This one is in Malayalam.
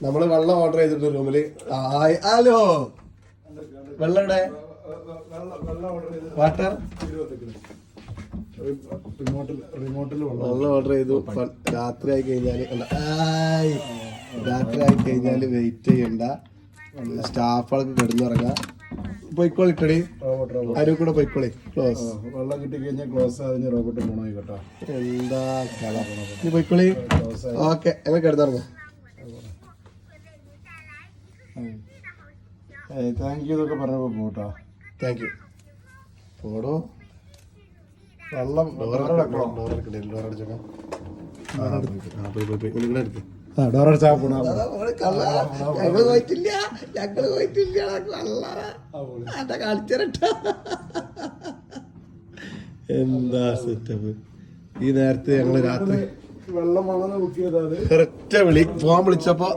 നമ്മള് വെള്ളം ഓർഡർ ചെയ്തിട്ട് റൂമില്. ഹലോ, വെള്ളം ഇവിടെ വാട്ടർ വെള്ളം ഓർഡർ ചെയ്തു. രാത്രി ആയി കഴിഞ്ഞാല് വെയിറ്റ് ചെയ്യണ്ട, സ്റ്റാഫുകൾക്ക് കിടന്നുറങ്ങാം. പൊയ്ക്കോളിട്ടടി, ആരും കൂടെ പൊയ്ക്കോളി. ക്ലോസ്. വെള്ളം കിട്ടി കഴിഞ്ഞാൽ ക്ലോസ് ആകുന്ന റോബോട്ട് പോണോ കേട്ടോ. എന്താ കഥ. നീ പൊയ്ക്കോളി. ഓക്കെ, ഞങ്ങൾ കിടന്നുറങ്ങാം. താങ്ക് യു എന്നൊക്കെ പറഞ്ഞപ്പോ പോട്ടോ. Thank you. പോടോ. വെള്ളം ഡോറടിച്ചാ പോണോ. ഞങ്ങള് പോയിട്ടില്ല. എന്താ സെറ്റപ്പ്. ഈ നേരത്തെ ഞങ്ങള് രാത്രി വെള്ളം ബുക്ക് ചെയ്താൽ ഒരൊറ്റ വിളി, ഫോൺ വിളിച്ചപ്പോ